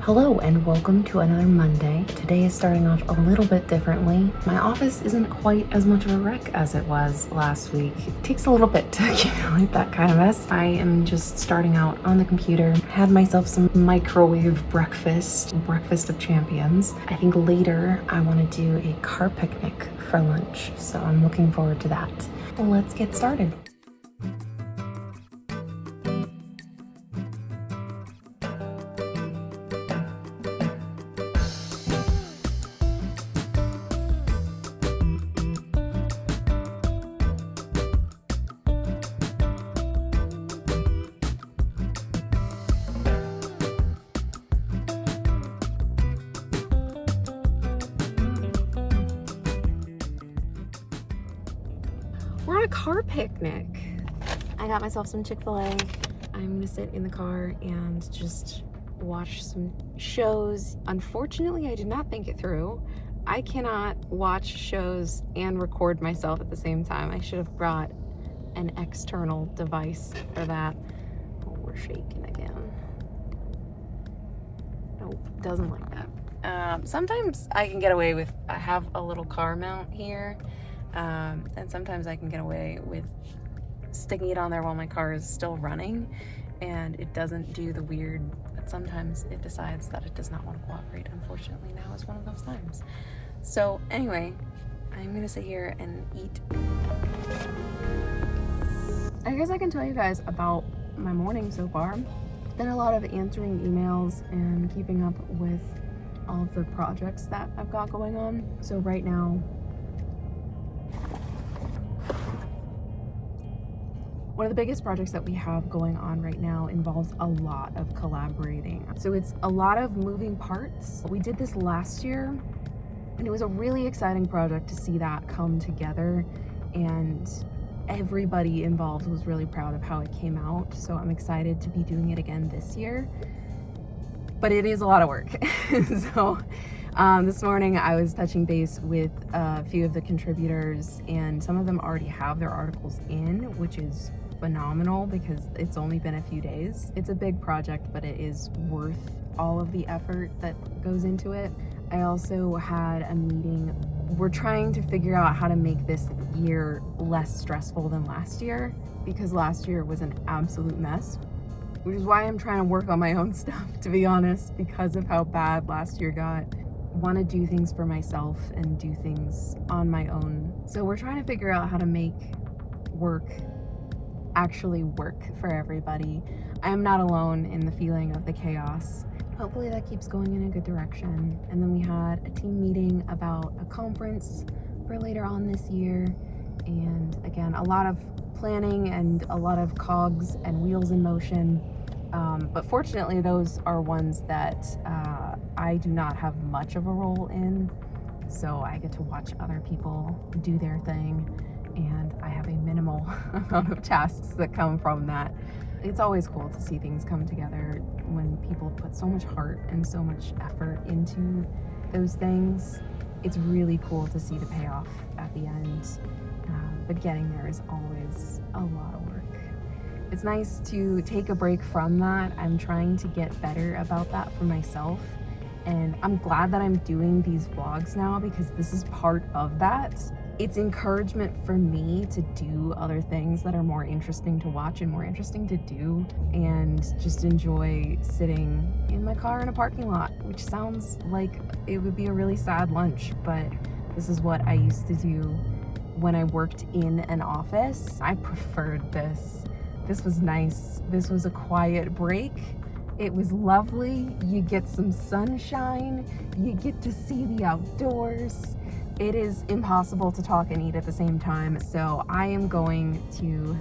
Hello and welcome to another Monday. Today is starting off a little bit differently. My office isn't quite as much of a wreck as it was last week. It takes a little bit to accumulate that kind of mess. I am just starting out on the computer. Had myself some microwave breakfast of champions. I think later I want to do a car picnic for lunch, so I'm looking forward to that. Let's get started. We're on a car picnic. I got myself some Chick-fil-A. I'm gonna sit in the car and just watch some shows. Unfortunately, I did not think it through. I cannot watch shows and record myself at the same time. I should have brought an external device for that. Oh, we're shaking again. Nope, doesn't like that. Sometimes I can get away with, I have a little car mount here. And sometimes I can get away with sticking it on there while my car is still running and it doesn't do the weird, but sometimes it decides that it does not want to cooperate. Unfortunately, now is one of those times. So anyway, I'm gonna sit here and eat. I guess I can tell you guys about my morning so far. It's been a lot of answering emails and keeping up with all of the projects that I've got going on. So right now, one of the biggest projects that we have going on right now involves a lot of collaborating. So it's a lot of moving parts. We did this last year and it was a really exciting project to see that come together, and everybody involved was really proud of how it came out. So I'm excited to be doing it again this year, but it is a lot of work. So this morning I was touching base with a few of the contributors, and some of them already have their articles in, which is phenomenal because it's only been a few days. It's a big project, but it is worth all of the effort that goes into it. I also had a meeting. We're trying to figure out how to make this year less stressful than last year, because last year was an absolute mess, which is why I'm trying to work on my own stuff, to be honest, because of how bad last year got. Want to do things for myself and do things on my own. So we're trying to figure out how to make work actually work for everybody. I am not alone in the feeling of the chaos. Hopefully that keeps going in a good direction. And then we had a team meeting about a conference for later on this year. And again, a lot of planning and a lot of cogs and wheels in motion. But fortunately, those are ones that I do not have much of a role in. So I get to watch other people do their thing, and I have a minimal amount of tasks that come from that. It's always cool to see things come together when people put so much heart and so much effort into those things. It's really cool to see the payoff at the end, but getting there is always a lot of work. It's nice to take a break from that. I'm trying to get better about that for myself. And I'm glad that I'm doing these vlogs now, because this is part of that. It's encouragement for me to do other things that are more interesting to watch and more interesting to do, and just enjoy sitting in my car in a parking lot, which sounds like it would be a really sad lunch, but this is what I used to do when I worked in an office. I preferred this. This was nice. This was a quiet break. It was lovely. You get some sunshine. You get to see the outdoors. It is impossible to talk and eat at the same time. So I am going to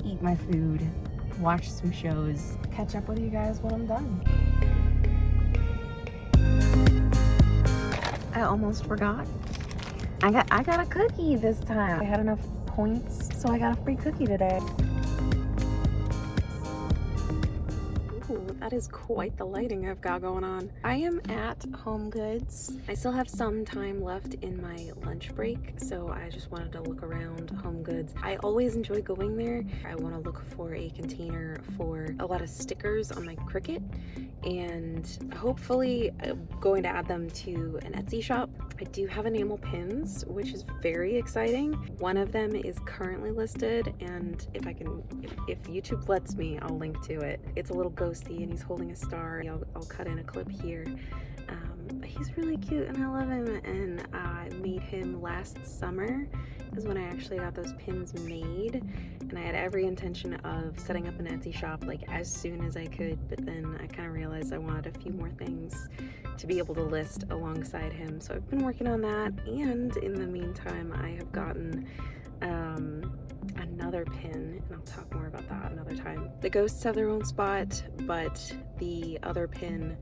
eat my food, watch some shows, catch up with you guys when I'm done. I almost forgot. I got a cookie this time. I had enough points, so I got a free cookie today. Ooh, That is quite the lighting I've got going on. I am at HomeGoods. I still have some time left in my lunch break, so I just wanted to look around HomeGoods. I always enjoy going there. I want to look for a container for a lot of stickers on my Cricut, and hopefully I'm going to add them to an Etsy shop. I do have enamel pins, which is very exciting. One of them is currently listed, and if YouTube lets me, I'll link to it. It's a little ghosty and he's holding a star. I'll cut in a clip here. He's really cute and I love him, and I made him last summer is when I actually got those pins made, and I had every intention of setting up an Etsy shop like as soon as I could, but then I kind of realized I wanted a few more things to be able to list alongside him, so I've been working on that. And in the meantime, I have gotten another pin, and I'll talk more about that another time. The ghosts have their own spot, but the other pin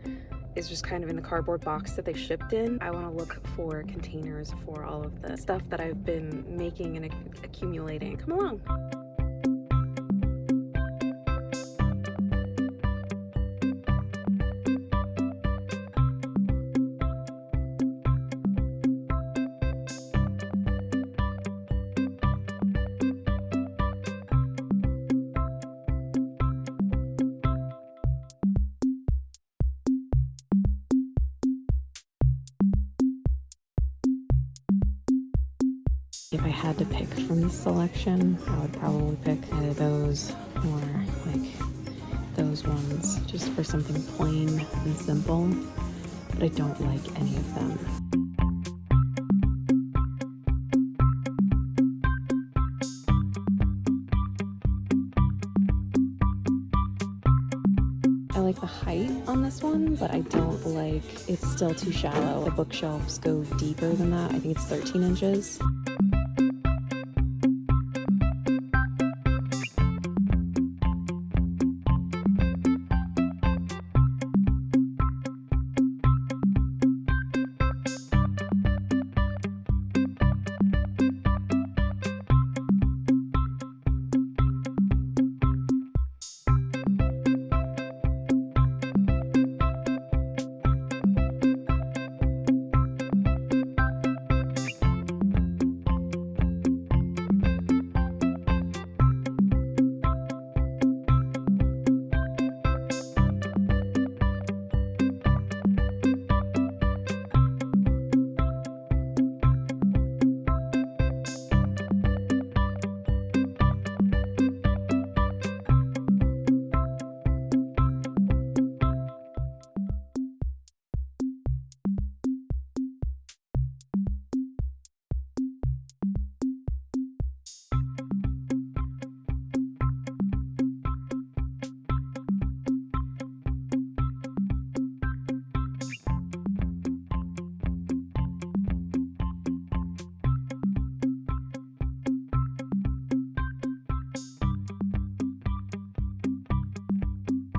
is just kind of in the cardboard box that they shipped in. I want to look for containers for all of the stuff that I've been making and accumulating. Come along. If I had to pick from this selection, I would probably pick either those or like those ones, just for something plain and simple, but I don't like any of them. I like the height on this one, but I don't like, it's still too shallow. The bookshelves go deeper than that. I think it's 13 inches.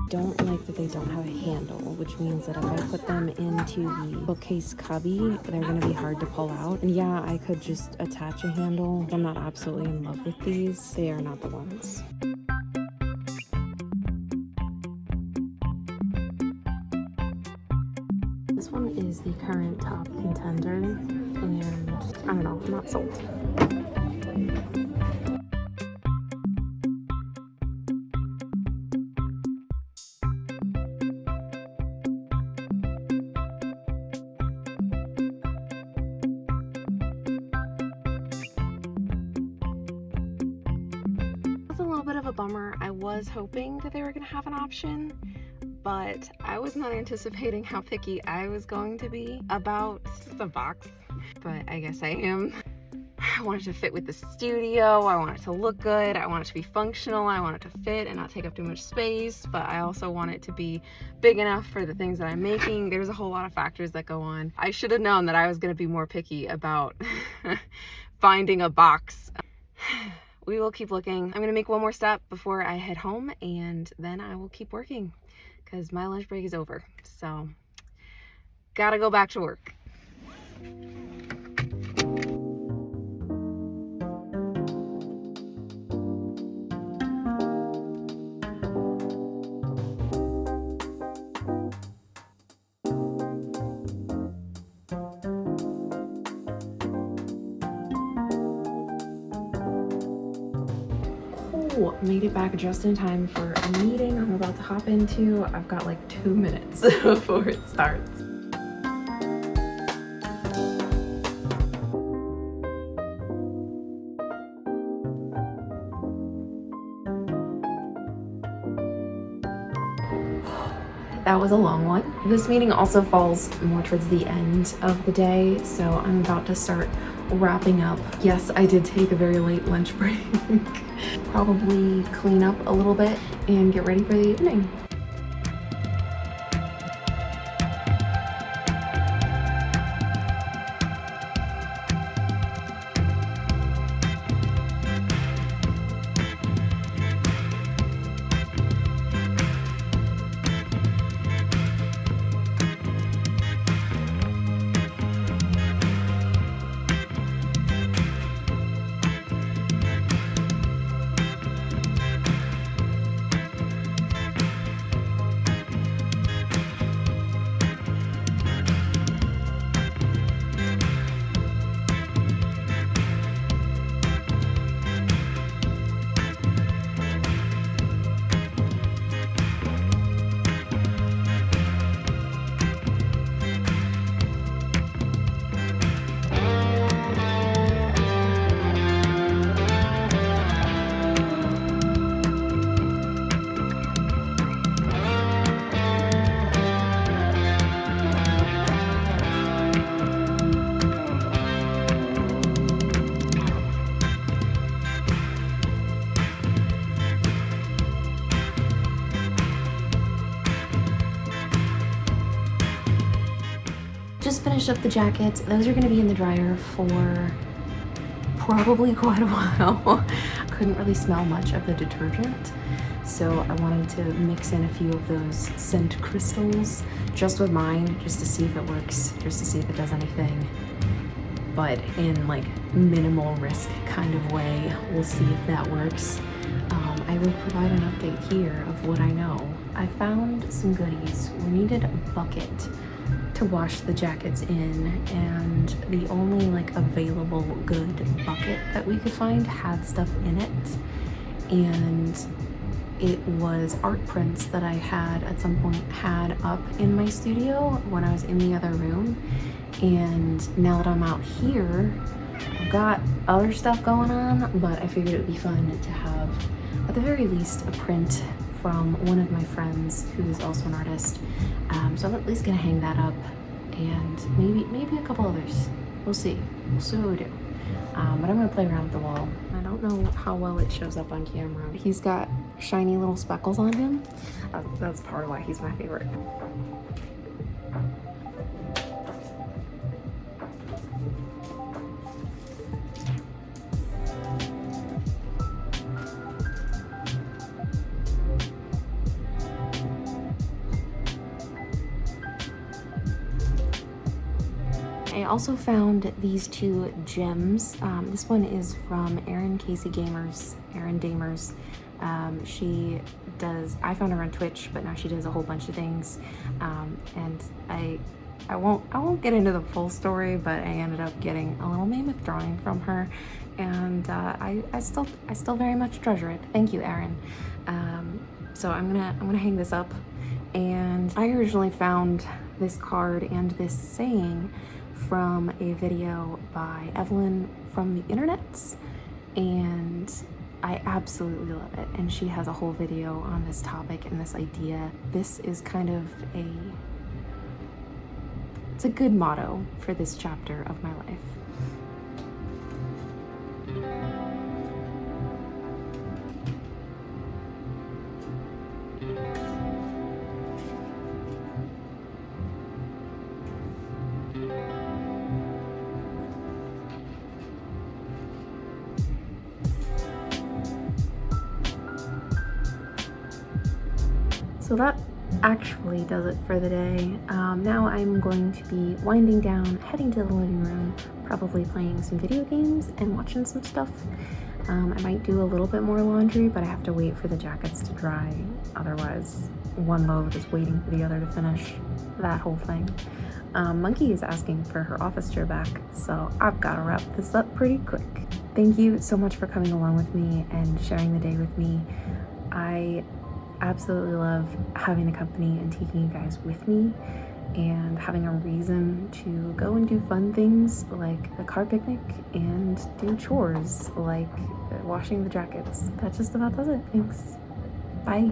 Don't like that they don't have a handle, which means that if I put them into the bookcase cubby, they're going to be hard to pull out. And yeah, I could just attach a handle. I'm not absolutely in love with these. They are not the ones. This one is the current top contender, and I don't know, I'm not sold. Bit of a bummer. I was hoping that they were going to have an option, but I was not anticipating how picky I was going to be about the box, but I guess I am. I want it to fit with the studio, I want it to look good, I want it to be functional, I want it to fit and not take up too much space, but I also want it to be big enough for the things that I'm making. There's a whole lot of factors that go on. I should have known that I was going to be more picky about finding a box. We will keep looking. I'm gonna make one more step before I head home, and then I will keep working because my lunch break is over. So, gotta go back to work. Whew, made it back just in time for a meeting I'm about to hop into. I've got like 2 minutes before it starts. That was a long one. This meeting also falls more towards the end of the day, so I'm about to start wrapping up. Yes, I did take a very late lunch break. Probably clean up a little bit and get ready for the evening. Just finished up the jackets. Those are gonna be in the dryer for probably quite a while. Couldn't really smell much of the detergent, so I wanted to mix in a few of those scent crystals just with mine, just to see if it works, just to see if it does anything, but in like minimal risk kind of way. We'll see if that works. I will provide an update here of what I know. I found some goodies. We needed a bucket to wash the jackets in, and the only like available good bucket that we could find had stuff in it, and it was art prints that I had at some point had up in my studio when I was in the other room. And now that I'm out here, I've got other stuff going on, but I figured it would be fun to have at the very least a print from one of my friends who is also an artist. So I'm at least gonna hang that up, and maybe a couple others. We'll see what we do. But I'm gonna play around with the wall. I don't know how well it shows up on camera. He's got shiny little speckles on him. That's part of why he's my favorite. I also found these 2 gems. This one is from Erin Casey Gamers, Erin Damers. She does, I found her on Twitch, but now she does a whole bunch of things. And I won't get into the full story, but I ended up getting a little mammoth drawing from her, and I still very much treasure it. Thank you, Erin. So I'm gonna hang this up. And I originally found this card and this saying from a video by Evelyn from the internets, and I absolutely love it. And she has a whole video on this topic and this idea. This is kind of it's a good motto for this chapter of my life. So that actually does it for the day. Now I'm going to be winding down, heading to the living room, probably playing some video games and watching some stuff. I might do a little bit more laundry, but I have to wait for the jackets to dry. Otherwise, one load is waiting for the other to finish that whole thing. Monkey is asking for her office chair back, so I've got to wrap this up pretty quick. Thank you so much for coming along with me and sharing the day with me. I absolutely love having a company and taking you guys with me and having a reason to go and do fun things like a car picnic and do chores like washing the jackets. That just about does it. Thanks. Bye.